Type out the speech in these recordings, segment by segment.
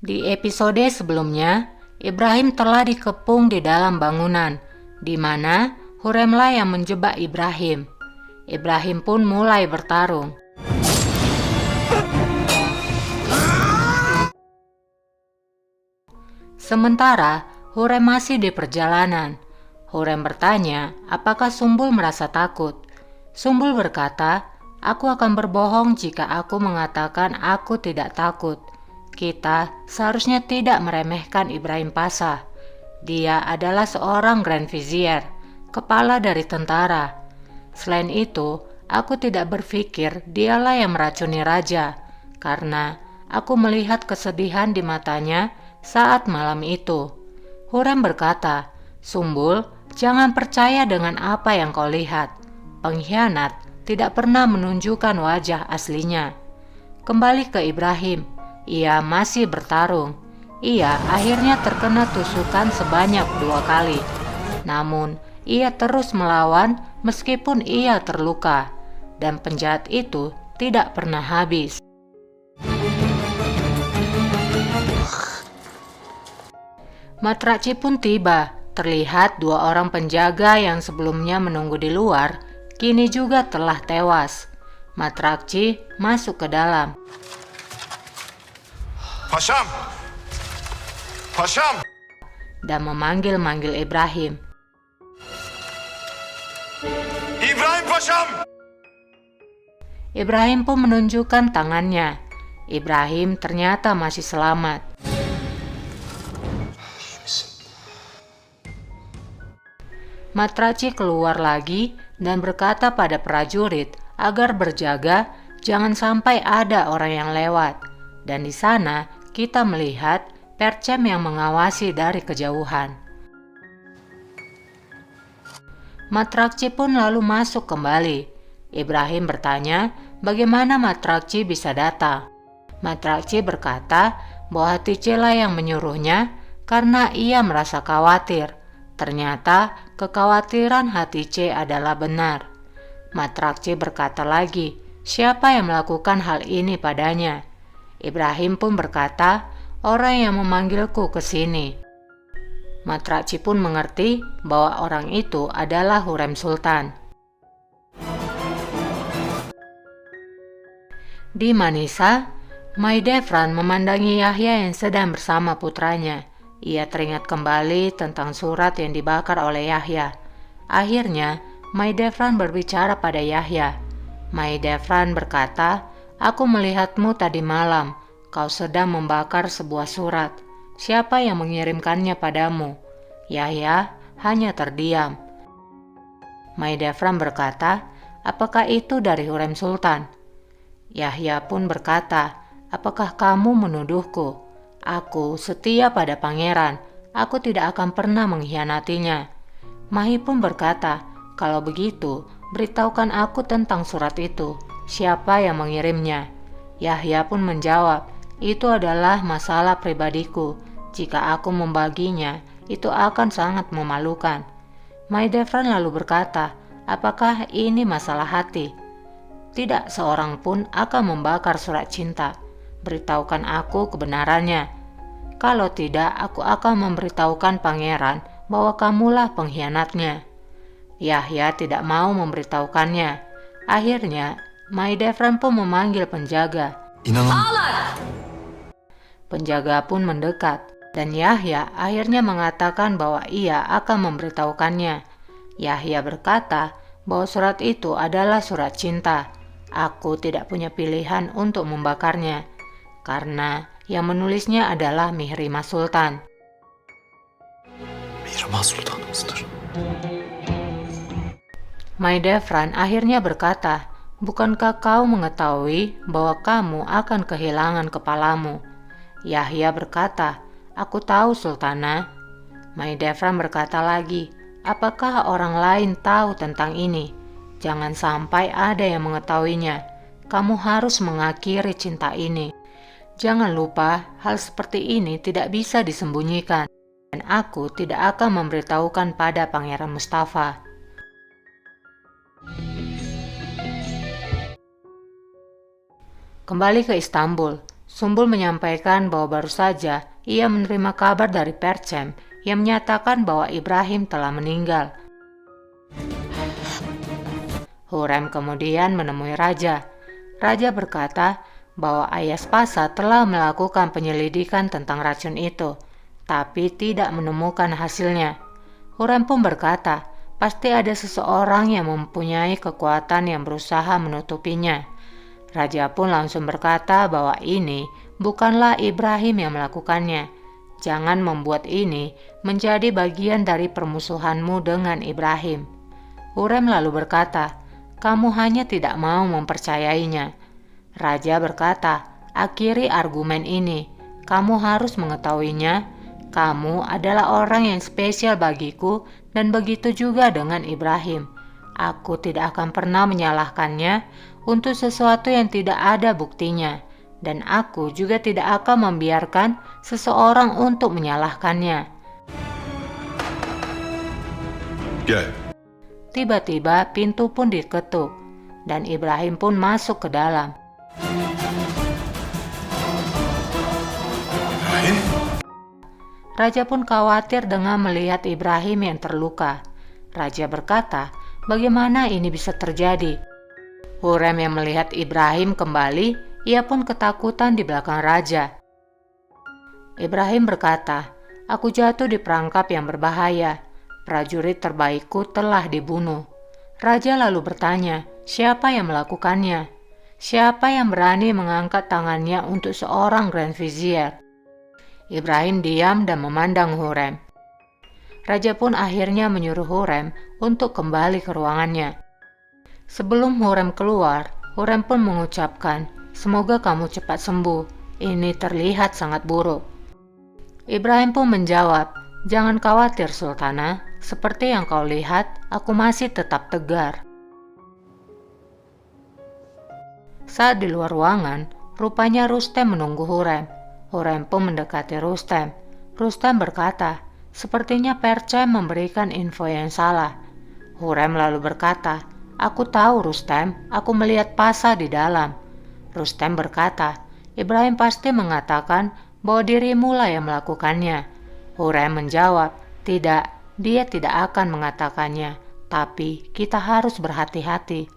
Di episode sebelumnya, Ibrahim telah dikepung di dalam bangunan, di mana Huremlah yang menjebak Ibrahim. Ibrahim pun mulai bertarung. Sementara Hurem masih di perjalanan. Hurem bertanya, apakah Sumbul merasa takut? Sumbul berkata, aku akan berbohong jika aku mengatakan aku tidak takut. Kita seharusnya tidak meremehkan Ibrahim Pasha. Dia adalah seorang Grand Vizier, kepala dari tentara. Selain itu, aku tidak berpikir dialah yang meracuni raja, karena aku melihat kesedihan di matanya saat malam itu. Hurem berkata, Sumbul, jangan percaya dengan apa yang kau lihat. Pengkhianat tidak pernah menunjukkan wajah aslinya. Kembali ke Ibrahim, ia masih bertarung. Ia akhirnya terkena tusukan sebanyak 2 kali. Namun, ia terus melawan meskipun ia terluka. Dan penjahat itu tidak pernah habis. Matraci pun tiba. Terlihat 2 orang penjaga yang sebelumnya menunggu di luar, kini juga telah tewas. Matraci masuk ke dalam. Paşam! Paşam! Dan memanggil-manggil Ibrahim. İbrahim Paşam! Ibrahim pun menunjukkan tangannya. Ibrahim ternyata masih selamat. Matraci keluar lagi dan berkata pada prajurit agar berjaga jangan sampai ada orang yang lewat. Dan di sana kita melihat Percem yang mengawasi dari kejauhan. Matraci pun lalu masuk kembali. Ibrahim bertanya bagaimana Matraci bisa datang. Matraci berkata bahwa Hatice lah yang menyuruhnya karena ia merasa khawatir. Ternyata kekhawatiran Hatice adalah benar. Matraci berkata lagi, siapa yang melakukan hal ini padanya? Ibrahim pun berkata, orang yang memanggilku ke sini. Matraci pun mengerti bahwa orang itu adalah Hurem Sultan. Di Manisa, Mahidevran memandangi Yahya yang sedang bersama putranya. Ia teringat kembali tentang surat yang dibakar oleh Yahya. Akhirnya, Mahidevran berbicara pada Yahya. Mahidevran berkata, aku melihatmu tadi malam. Kau sedang membakar sebuah surat. Siapa yang mengirimkannya padamu? Yahya hanya terdiam. Mahidevran berkata, apakah itu dari Hurem Sultan? Yahya pun berkata, apakah kamu menuduhku? Aku setia pada pangeran. Aku tidak akan pernah mengkhianatinya. Mahi pun berkata, kalau begitu, beritahukan aku tentang surat itu. Siapa yang mengirimnya? Yahya pun menjawab, itu adalah masalah pribadiku. Jika aku membaginya, itu akan sangat memalukan. Mahidevran lalu berkata, apakah ini masalah hati? Tidak seorang pun akan membakar surat cinta. Beritahukan aku kebenarannya. Kalau tidak, aku akan memberitahukan pangeran bahwa kamulah pengkhianatnya. Yahya tidak mau memberitahukannya. Akhirnya, Mahidevran pun memanggil penjaga. Penjaga pun mendekat, dan Yahya akhirnya mengatakan bahwa ia akan memberitahukannya. Yahya berkata bahwa surat itu adalah surat cinta. Aku tidak punya pilihan untuk membakarnya, karena yang menulisnya adalah Mihrimah Sultan. Mihrimah Sultanımızdır. Mahidevran akhirnya berkata, bukankah kau mengetahui bahwa kamu akan kehilangan kepalamu? Yahya berkata, aku tahu Sultana. Mahidevran berkata lagi, apakah orang lain tahu tentang ini? Jangan sampai ada yang mengetahuinya. Kamu harus mengakhiri cinta ini. Jangan lupa, hal seperti ini tidak bisa disembunyikan. Dan aku tidak akan memberitahukan pada Pangeran Mustafa. Kembali ke Istanbul, Sumbul menyampaikan bahwa baru saja ia menerima kabar dari Percem yang menyatakan bahwa Ibrahim telah meninggal. Hurrem kemudian menemui Raja. Raja berkata bahwa Ayaspasa telah melakukan penyelidikan tentang racun itu, tapi tidak menemukan hasilnya. Hurrem pun berkata, pasti ada seseorang yang mempunyai kekuatan yang berusaha menutupinya. Raja pun langsung berkata bahwa ini bukanlah Ibrahim yang melakukannya. Jangan membuat ini menjadi bagian dari permusuhanmu dengan Ibrahim. Hurrem lalu berkata, kamu hanya tidak mau mempercayainya. Raja berkata, akhiri argumen ini. Kamu harus mengetahuinya. Kamu adalah orang yang spesial bagiku dan begitu juga dengan Ibrahim. Aku tidak akan pernah menyalahkannya untuk sesuatu yang tidak ada buktinya. Dan aku juga tidak akan membiarkan seseorang untuk menyalahkannya. Gel. Tiba-tiba pintu pun diketuk dan Ibrahim pun masuk ke dalam. Ibrahim? Raja pun khawatir dengan melihat Ibrahim yang terluka. Raja berkata, bagaimana ini bisa terjadi? Hurrem yang melihat Ibrahim kembali, ia pun ketakutan di belakang raja. Ibrahim berkata, aku jatuh di perangkap yang berbahaya. Prajurit terbaikku telah dibunuh. Raja lalu bertanya, siapa yang melakukannya? Siapa yang berani mengangkat tangannya untuk seorang Grand Vizier? Ibrahim diam dan memandang Hurrem. Raja pun akhirnya menyuruh Hurrem untuk kembali ke ruangannya. Sebelum Hurrem keluar, Hurrem pun mengucapkan, semoga kamu cepat sembuh. Ini terlihat sangat buruk. Ibrahim pun menjawab, jangan khawatir Sultana. Seperti yang kau lihat, aku masih tetap tegar. Saat di luar ruangan, rupanya Rustem menunggu Hurrem. Hurrem pun mendekati Rustem. Rustem berkata, sepertinya Percem memberikan info yang salah. Hurrem lalu berkata, aku tahu Rustem, aku melihat Pasa di dalam. Rustem berkata, Ibrahim pasti mengatakan bahwa dirimu lah yang melakukannya. Hurrem menjawab, tidak, dia tidak akan mengatakannya, tapi kita harus berhati-hati.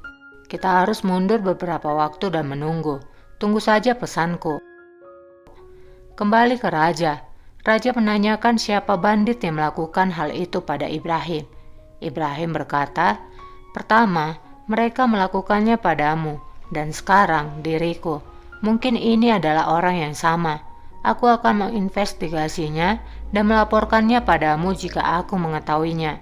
Kita harus mundur beberapa waktu dan menunggu. Tunggu saja pesanku. Kembali ke Raja. Raja menanyakan siapa bandit yang melakukan hal itu pada Ibrahim. Ibrahim berkata, pertama, mereka melakukannya padamu, dan sekarang diriku. Mungkin ini adalah orang yang sama. Aku akan menginvestigasinya dan melaporkannya padamu jika aku mengetahuinya.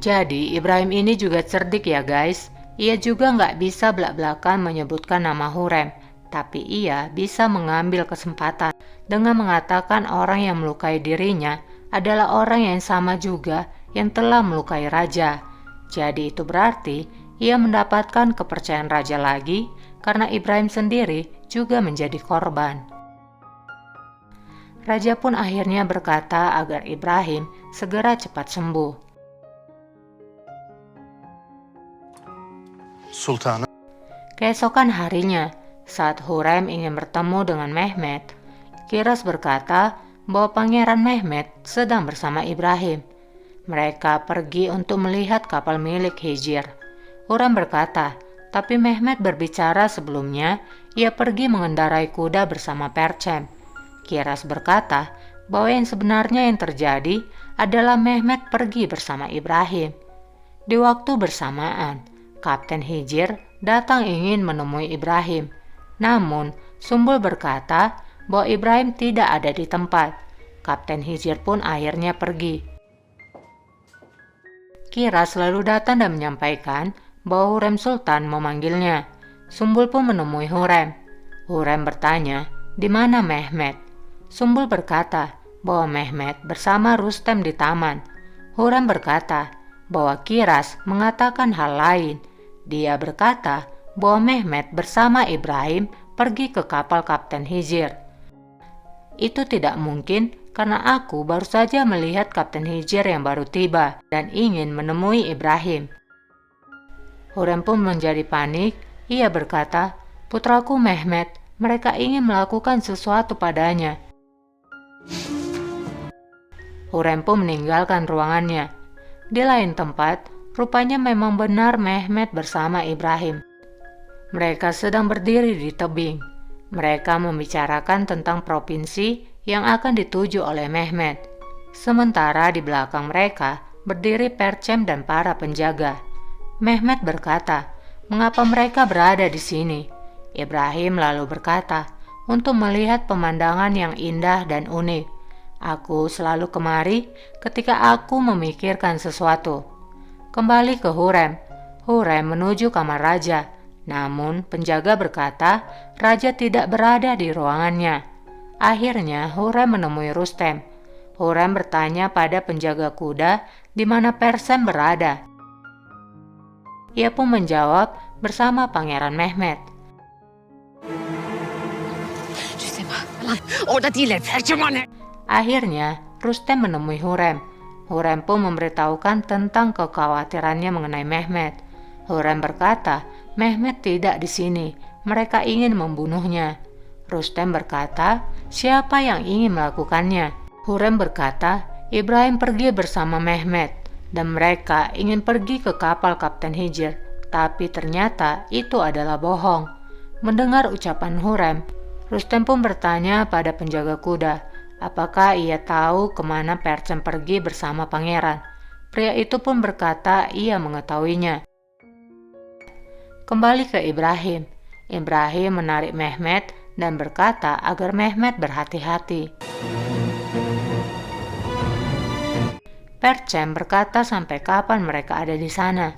Jadi Ibrahim ini juga cerdik ya guys. Ia juga nggak bisa belak-belakan menyebutkan nama Hurrem, tapi ia bisa mengambil kesempatan dengan mengatakan orang yang melukai dirinya adalah orang yang sama juga yang telah melukai raja. Jadi itu berarti ia mendapatkan kepercayaan raja lagi karena Ibrahim sendiri juga menjadi korban. Raja pun akhirnya berkata agar Ibrahim segera cepat sembuh. Sultana. Keesokan harinya, saat Hurrem ingin bertemu dengan Mehmet, Kiras berkata bahwa Pangeran Mehmet sedang bersama Ibrahim. Mereka pergi untuk melihat kapal milik Hijir. Hurrem berkata, tapi Mehmet berbicara sebelumnya, ia pergi mengendarai kuda bersama Percem. Kiras berkata bahwa yang sebenarnya yang terjadi adalah Mehmet pergi bersama Ibrahim. Di waktu bersamaan, Kapten Hijir datang ingin menemui Ibrahim. Namun, Sumbul berkata bahwa Ibrahim tidak ada di tempat. Kapten Hijir pun akhirnya pergi. Kiras lalu datang dan menyampaikan bahwa Hurrem Sultan memanggilnya. Sumbul pun menemui Hurrem. Hurrem bertanya, di mana Mehmet? Sumbul berkata bahwa Mehmet bersama Rustem di taman. Hurrem berkata bahwa Kiras mengatakan hal lain. Dia berkata bahwa Mehmet bersama Ibrahim pergi ke kapal Kapten Hijir. Itu tidak mungkin karena aku baru saja melihat Kapten Hijir yang baru tiba dan ingin menemui Ibrahim. Hurrem pun menjadi panik. Ia berkata, putraku Mehmet, Mereka ingin melakukan sesuatu padanya. Hurrem pun meninggalkan ruangannya. Di lain tempat, rupanya memang benar Mehmet bersama Ibrahim. Mereka sedang berdiri di tebing. Mereka membicarakan tentang provinsi yang akan dituju oleh Mehmet. Sementara di belakang mereka berdiri Percem dan para penjaga. Mehmet berkata, "Mengapa mereka berada di sini?" Ibrahim lalu berkata, "Untuk melihat pemandangan yang indah dan unik. Aku selalu kemari ketika aku memikirkan sesuatu." Kembali ke Hurrem. Hurrem menuju kamar raja. Namun penjaga berkata raja tidak berada di ruangannya. Akhirnya Hurrem menemui Rustem. Hurrem bertanya pada penjaga kuda di mana Percem berada. Ia pun menjawab bersama Pangeran Mehmet. Akhirnya Rustem menemui Hurrem. Hurrem pun memberitahukan tentang kekhawatirannya mengenai Mehmet. Hurrem berkata, Mehmet tidak di sini, mereka ingin membunuhnya. Rustem berkata, siapa yang ingin melakukannya? Hurrem berkata, Ibrahim pergi bersama Mehmet dan mereka ingin pergi ke kapal Kapten Hijr, tapi ternyata itu adalah bohong. Mendengar ucapan Hurrem, Rustem pun bertanya pada penjaga kuda, apakah ia tahu kemana Percem pergi bersama pangeran. Pria itu pun berkata ia mengetahuinya. Kembali ke Ibrahim. Ibrahim menarik Mehmet dan berkata agar Mehmet berhati-hati. Percem berkata sampai kapan mereka ada di sana.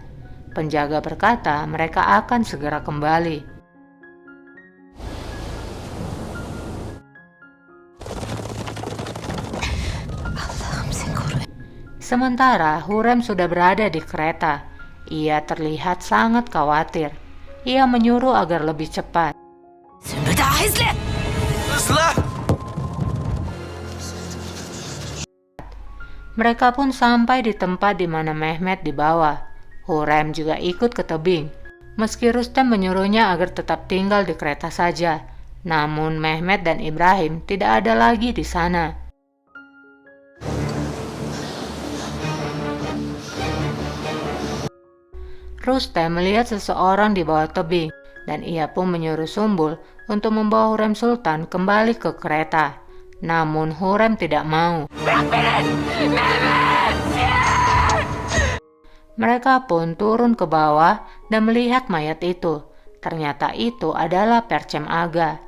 Penjaga berkata mereka akan segera kembali. Sementara Hurrem sudah berada di kereta. Ia terlihat sangat khawatir. Ia menyuruh agar lebih cepat. Mereka pun sampai di tempat di mana Mehmet dibawa. Hurrem juga ikut ke tebing. Meski Rustem menyuruhnya agar tetap tinggal di kereta saja, namun Mehmet dan Ibrahim tidak ada lagi di sana. Rustem melihat seseorang di bawah tebing dan ia pun menyuruh Sumbul untuk membawa Hurrem Sultan kembali ke kereta. Namun Hurrem tidak mau. Mereka pun turun ke bawah dan melihat mayat itu. Ternyata itu adalah Percem Aga.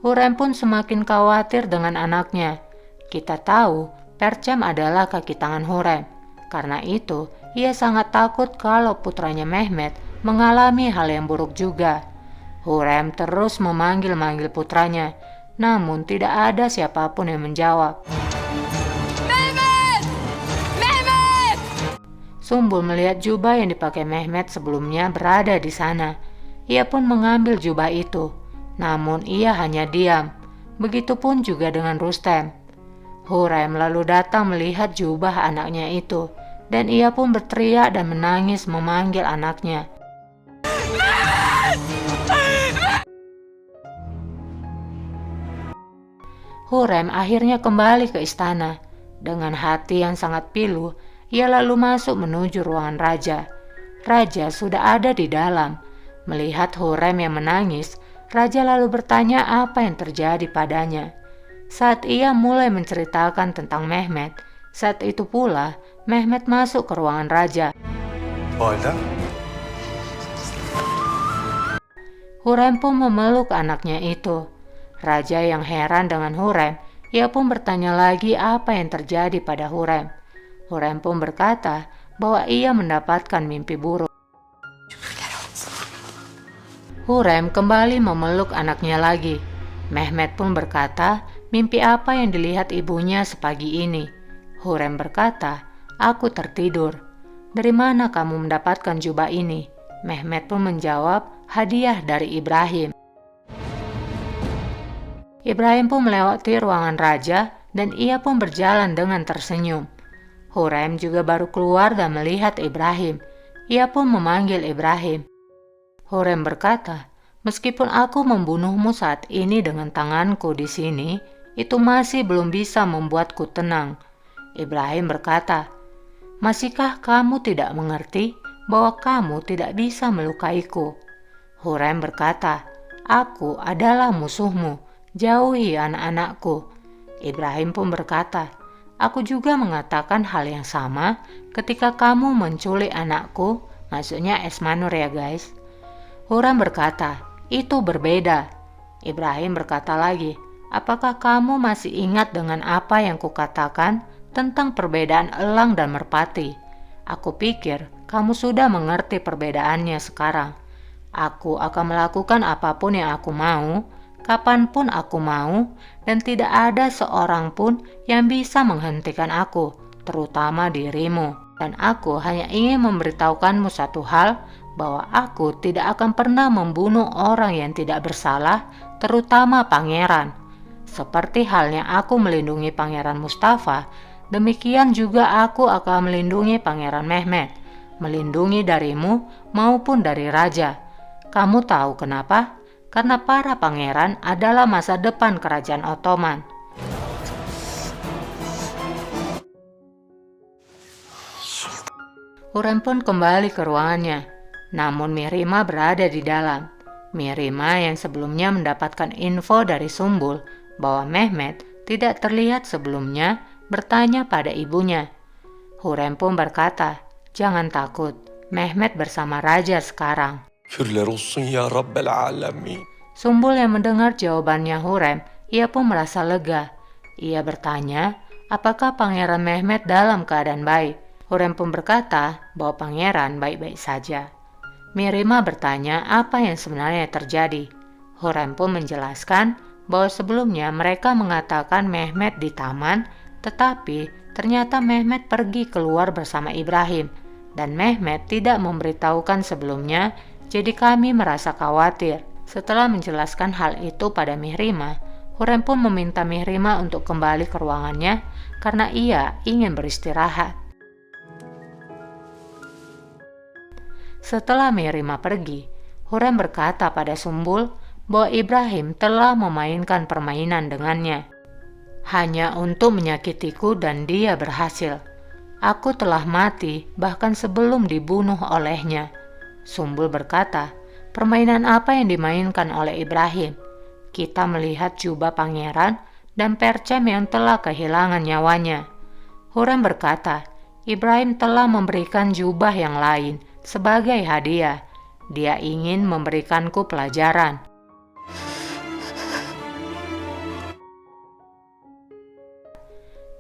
Hurrem pun semakin khawatir dengan anaknya. Kita tahu Percem adalah kaki tangan Hurrem. Karena itu, ia sangat takut kalau putranya Mehmet mengalami hal yang buruk juga. Hurrem terus memanggil-manggil putranya, namun tidak ada siapapun yang menjawab. Mehmet! Mehmet! Sumbul melihat jubah yang dipakai Mehmet sebelumnya berada di sana. Ia pun mengambil jubah itu, namun ia hanya diam. Begitupun juga dengan Rustem. Hurrem lalu datang melihat jubah anaknya itu, dan ia pun berteriak dan menangis memanggil anaknya. Hurrem akhirnya kembali ke istana. Dengan hati yang sangat pilu, ia lalu masuk menuju ruangan raja. Raja sudah ada di dalam. Melihat Hurrem yang menangis, raja lalu bertanya apa yang terjadi padanya. Saat ia mulai menceritakan tentang Mehmet, saat itu pula Mehmet masuk ke ruangan raja. Hurrem pun memeluk anaknya itu. Raja yang heran dengan Hurrem, ia pun bertanya lagi apa yang terjadi pada Hurrem. Hurrem pun berkata bahwa ia mendapatkan mimpi buruk. Hurrem kembali memeluk anaknya lagi. Mehmet pun berkata, mimpi apa yang dilihat ibunya sepagi ini? Hurrem berkata, aku tertidur. Dari mana kamu mendapatkan jubah ini? Mehmet pun menjawab, hadiah dari Ibrahim. Ibrahim pun melewati ruangan raja dan ia pun berjalan dengan tersenyum. Hurrem juga baru keluar dan melihat Ibrahim. Ia pun memanggil Ibrahim. Hurrem berkata, "Meskipun aku membunuhmu saat ini dengan tanganku di sini, itu masih belum bisa membuatku tenang." Ibrahim berkata, "Masihkah kamu tidak mengerti bahwa kamu tidak bisa melukaiku?" Hurrem berkata, "Aku adalah musuhmu, jauhi anak-anakku." Ibrahim pun berkata, "Aku juga mengatakan hal yang sama ketika kamu menculik anakku," maksudnya Esmanur ya guys. Hurrem berkata, "Itu berbeda." Ibrahim berkata lagi, "Apakah kamu masih ingat dengan apa yang kukatakan tentang perbedaan elang dan merpati? Aku pikir kamu sudah mengerti perbedaannya sekarang. Aku akan melakukan apapun yang aku mau, kapanpun aku mau, dan tidak ada seorang pun yang bisa menghentikan aku, terutama dirimu. Dan aku hanya ingin memberitahukanmu satu hal, bahwa aku tidak akan pernah membunuh orang yang tidak bersalah, terutama pangeran. Seperti halnya aku melindungi Pangeran Mustafa, demikian juga aku akan melindungi Pangeran Mehmet, melindungi darimu maupun dari raja. Kamu tahu kenapa? Karena para pangeran adalah masa depan kerajaan Ottoman." Hurrem pun kembali ke ruangannya, namun Mihrima berada di dalam. Mihrima yang sebelumnya mendapatkan info dari Sumbul bahwa Mehmet tidak terlihat sebelumnya bertanya pada ibunya. Hurrem pun berkata, "Jangan takut, Mehmet bersama raja sekarang." Sumbul yang mendengar jawabannya Hurrem, ia pun merasa lega. Ia bertanya, apakah Pangeran Mehmet dalam keadaan baik. Hurrem pun berkata bahwa pangeran baik-baik saja. Mihrima bertanya apa yang sebenarnya terjadi. Hurrem pun menjelaskan bahwa sebelumnya mereka mengatakan Mehmet di taman, tetapi ternyata Mehmet pergi keluar bersama Ibrahim, dan Mehmet tidak memberitahukan sebelumnya, jadi kami merasa khawatir. Setelah menjelaskan hal itu pada Mihrima, Hurrem pun meminta Mihrima untuk kembali ke ruangannya karena ia ingin beristirahat. Setelah Mihrima pergi, Hurrem berkata pada Sumbul bahwa Ibrahim telah memainkan permainan dengannya, hanya untuk menyakitiku, dan dia berhasil. Aku telah mati bahkan sebelum dibunuh olehnya. Sumbul berkata, "Permainan apa yang dimainkan oleh Ibrahim? Kita melihat jubah pangeran dan Percem yang telah kehilangan nyawanya." Hurrem berkata, "Ibrahim telah memberikan jubah yang lain sebagai hadiah. Dia ingin memberikanku pelajaran."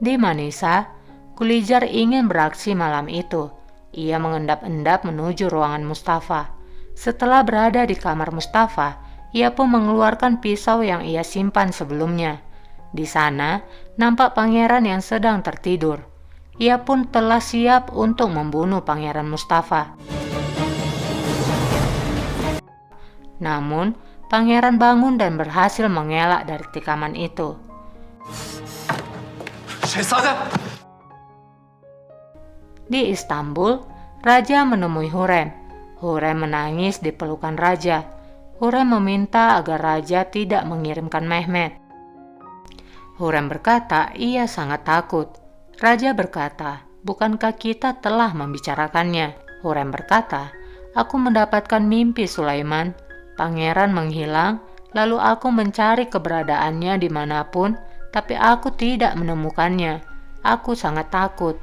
Di Manisa, Kulijar ingin beraksi malam itu. Ia mengendap-endap menuju ruangan Mustafa. Setelah berada di kamar Mustafa, ia pun mengeluarkan pisau yang ia simpan sebelumnya. Di sana, nampak pangeran yang sedang tertidur. Ia pun telah siap untuk membunuh Pangeran Mustafa. Namun, pangeran bangun dan berhasil mengelak dari tikaman itu. Di Istanbul, raja menemui Hurrem. Hurrem menangis di pelukan raja. Hurrem meminta agar raja tidak mengirimkan Mehmet. Hurrem berkata ia sangat takut. Raja berkata, "Bukankah kita telah membicarakannya?" Hurrem berkata, "Aku mendapatkan mimpi Sulaiman. Pangeran menghilang, lalu aku mencari keberadaannya dimanapun, tapi aku tidak menemukannya. Aku sangat takut.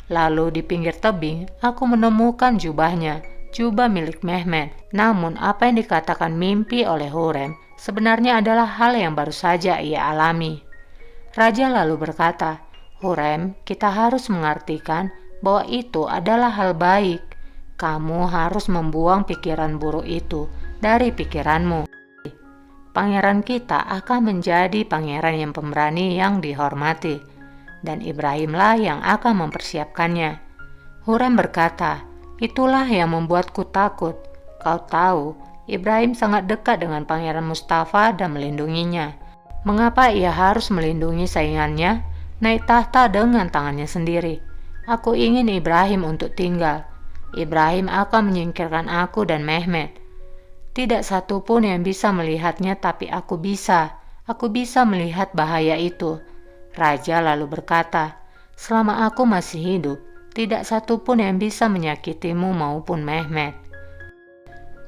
Lalu di pinggir tebing, aku menemukan jubahnya, jubah milik Mehmet. Namun apa yang dikatakan mimpi oleh Hurrem sebenarnya adalah hal yang baru saja ia alami." Raja lalu berkata, "Hurrem, kita harus mengartikan bahwa itu adalah hal baik. Kamu harus membuang pikiran buruk itu dari pikiranmu. Pangeran kita akan menjadi pangeran yang pemberani yang dihormati, dan Ibrahimlah yang akan mempersiapkannya." Hurrem berkata, "Itulah yang membuatku takut. Kau tahu, Ibrahim sangat dekat dengan Pangeran Mustafa dan melindunginya. Mengapa ia harus melindungi saingannya naik tahta dengan tangannya sendiri? Aku ingin Ibrahim untuk tinggal. Ibrahim akan menyingkirkan aku dan Mehmet." Tidak satu pun yang bisa melihatnya, tapi aku bisa. Aku bisa melihat bahaya itu. Raja lalu berkata, selama aku masih hidup, tidak satu pun yang bisa menyakitimu maupun Mehmet.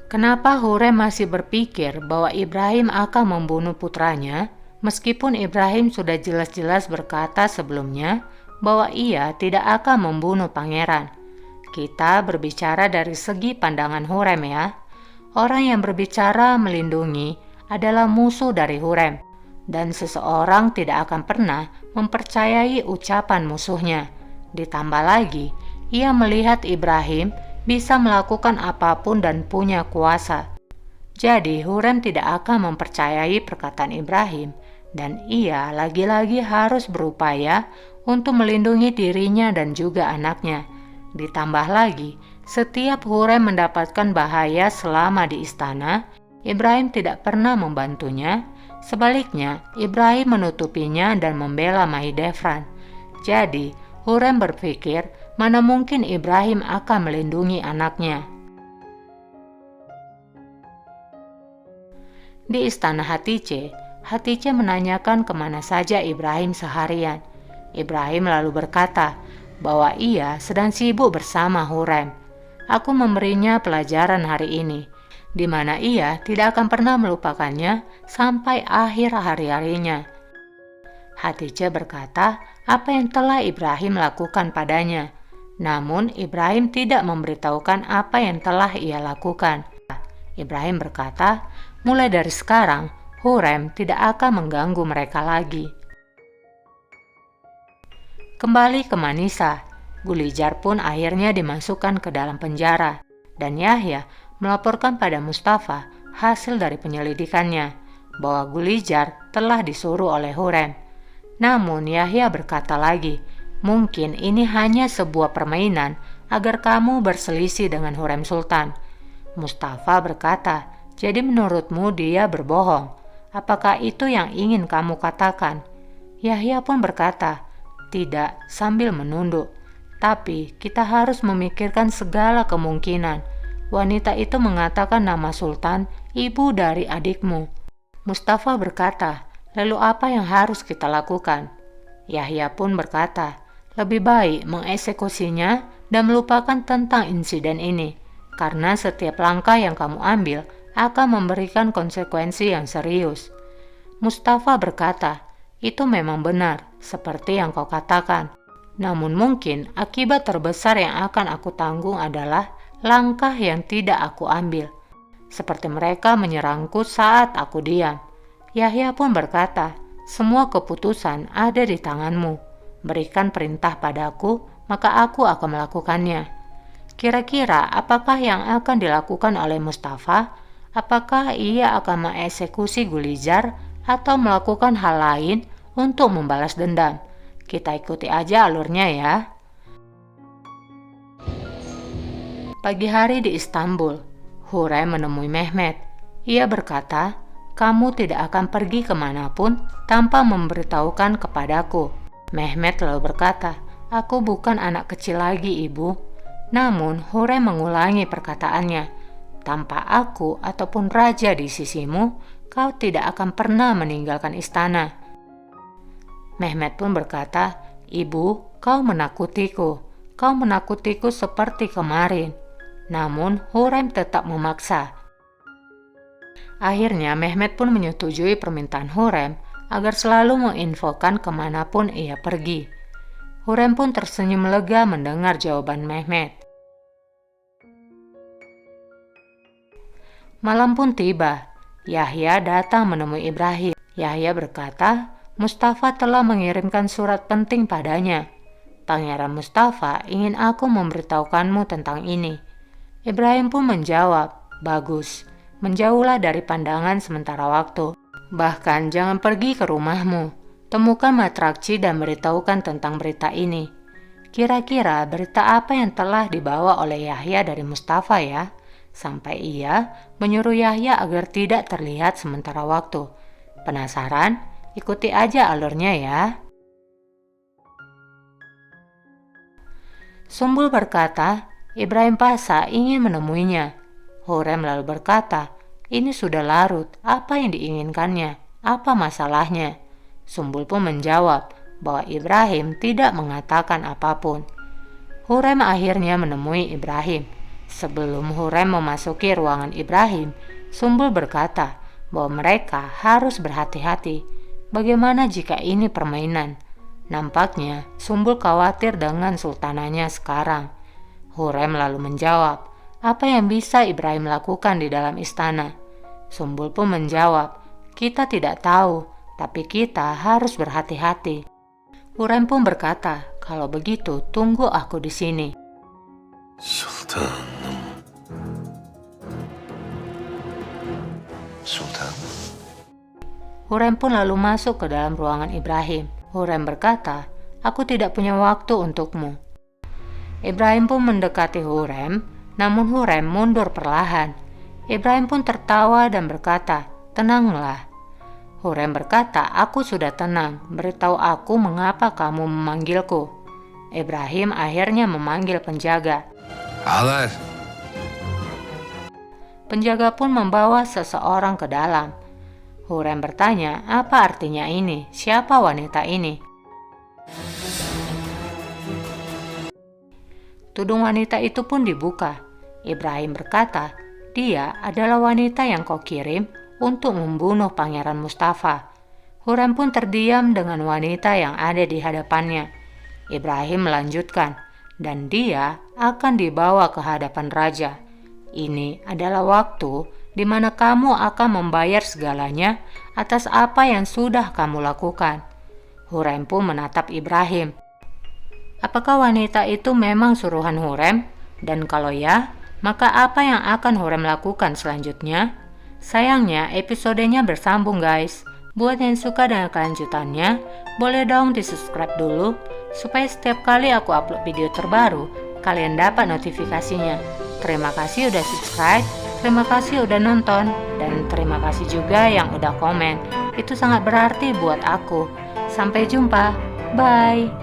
Kenapa Hurrem masih berpikir bahwa Ibrahim akan membunuh putranya, meskipun Ibrahim sudah jelas-jelas berkata sebelumnya bahwa ia tidak akan membunuh pangeran? Kita berbicara dari segi pandangan Hurrem ya. Orang yang berbicara melindungi adalah musuh dari Hurrem, dan seseorang tidak akan pernah mempercayai ucapan musuhnya. Ditambah lagi, ia melihat Ibrahim bisa melakukan apapun dan punya kuasa. Jadi Hurrem tidak akan mempercayai perkataan Ibrahim, dan ia lagi-lagi harus berupaya untuk melindungi dirinya dan juga anaknya. Ditambah lagi, setiap Hurrem mendapatkan bahaya selama di istana, Ibrahim tidak pernah membantunya. Sebaliknya, Ibrahim menutupinya dan membela Mahidevran. Jadi, Hurrem berpikir mana mungkin Ibrahim akan melindungi anaknya. Di istana Hatice menanyakan kemana saja Ibrahim seharian. Ibrahim lalu berkata bahwa ia sedang sibuk bersama Hurrem. Aku memberinya pelajaran hari ini, di mana ia tidak akan pernah melupakannya sampai akhir hari-harinya. Hatice berkata apa yang telah Ibrahim lakukan padanya. Namun Ibrahim tidak memberitahukan apa yang telah ia lakukan. Ibrahim berkata, mulai dari sekarang Hurrem tidak akan mengganggu mereka lagi. Kembali ke Manisa, Gulijar pun akhirnya dimasukkan ke dalam penjara, dan Yahya melaporkan pada Mustafa hasil dari penyelidikannya bahwa Gulijar telah disuruh oleh Hurrem. Namun Yahya berkata lagi, mungkin ini hanya sebuah permainan agar kamu berselisih dengan Hurrem Sultan. Mustafa berkata, jadi menurutmu dia berbohong? Apakah itu yang ingin kamu katakan? Yahya pun berkata, tidak, sambil menunduk. Tapi kita harus memikirkan segala kemungkinan. Wanita itu mengatakan nama Sultan, ibu dari adikmu. Mustafa berkata, lalu apa yang harus kita lakukan? Yahya pun berkata, lebih baik mengeksekusinya dan melupakan tentang insiden ini, karena setiap langkah yang kamu ambil akan memberikan konsekuensi yang serius. Mustafa berkata, itu memang benar, seperti yang kau katakan. Namun mungkin akibat terbesar yang akan aku tanggung adalah langkah yang tidak aku ambil, seperti mereka menyerangku saat aku diam. Yahya pun berkata, semua keputusan ada di tanganmu. Berikan perintah padaku, maka aku akan melakukannya. Kira-kira apakah yang akan dilakukan oleh Mustafa? Apakah ia akan mengeksekusi Gulijar atau melakukan hal lain untuk membalas dendam? Kita ikuti aja alurnya ya. Pagi hari di Istanbul, Hurrem menemui Mehmet. Ia berkata, kamu tidak akan pergi kemanapun tanpa memberitahukan kepadaku. Mehmet lalu berkata, aku bukan anak kecil lagi, ibu. Namun Hurrem mengulangi perkataannya, tanpa aku ataupun raja di sisimu, kau tidak akan pernah meninggalkan istana. Mehmet pun berkata, ibu, kau menakutiku. Kau menakutiku seperti kemarin. Namun Hurrem tetap memaksa. Akhirnya Mehmet pun menyetujui permintaan Hurrem agar selalu menginfokan kemanapun ia pergi. Hurrem pun tersenyum lega mendengar jawaban Mehmet. Malam pun tiba. Yahya datang menemui Ibrahim. Yahya berkata, Mustafa telah mengirimkan surat penting padanya. Pangeran Mustafa ingin aku memberitahukanmu tentang ini. Ibrahim pun menjawab, bagus. Menjauhlah dari pandangan sementara waktu. Bahkan jangan pergi ke rumahmu. Temukan Matrakci dan beritahukan tentang berita ini. Kira-kira berita apa yang telah dibawa oleh Yahya dari Mustafa ya? Sampai ia menyuruh Yahya agar tidak terlihat sementara waktu. Penasaran? Ikuti aja alurnya ya. Sumbul berkata, Ibrahim Pasha ingin menemuinya. Hurrem lalu berkata, Ini sudah larut, apa yang diinginkannya? Apa masalahnya? Sumbul pun menjawab bahwa Ibrahim tidak mengatakan apapun. Hurem akhirnya menemui Ibrahim. Sebelum Hurem memasuki ruangan Ibrahim, Sumbul berkata bahwa mereka harus berhati-hati. Bagaimana jika ini permainan? Nampaknya Sumbul khawatir dengan sultananya sekarang. Hurem lalu menjawab, apa yang bisa Ibrahim lakukan di dalam istana? Sumbul pun menjawab, kita tidak tahu, tapi kita harus berhati-hati. Hurem pun berkata, kalau begitu tunggu aku di sini. Sultan. Hurem pun lalu masuk ke dalam ruangan Ibrahim. Hurem berkata, aku tidak punya waktu untukmu. Ibrahim pun mendekati Hurem, namun Hurem mundur perlahan. Ibrahim pun tertawa dan berkata, tenanglah. Hurem berkata, aku sudah tenang, beritahu aku mengapa kamu memanggilku. Ibrahim akhirnya memanggil penjaga. Alar. Penjaga pun membawa seseorang ke dalam. Hurem bertanya, apa artinya ini? Siapa wanita ini? Tudung wanita itu pun dibuka. Ibrahim berkata, dia adalah wanita yang kau kirim untuk membunuh Pangeran Mustafa. Hurem pun terdiam dengan wanita yang ada di hadapannya. Ibrahim melanjutkan, dan dia akan dibawa ke hadapan raja. Ini adalah waktu di mana kamu akan membayar segalanya atas apa yang sudah kamu lakukan. Hurem pun menatap Ibrahim. Apakah wanita itu memang suruhan Hurem? Dan kalau ya, maka apa yang akan Hurem lakukan selanjutnya? Sayangnya episodenya bersambung guys. Buat yang suka dengan kelanjutannya, boleh dong di-subscribe dulu supaya setiap kali aku upload video terbaru, kalian dapat notifikasinya. Terima kasih udah subscribe, terima kasih udah nonton, dan terima kasih juga yang udah komen. Itu sangat berarti buat aku. Sampai jumpa, bye.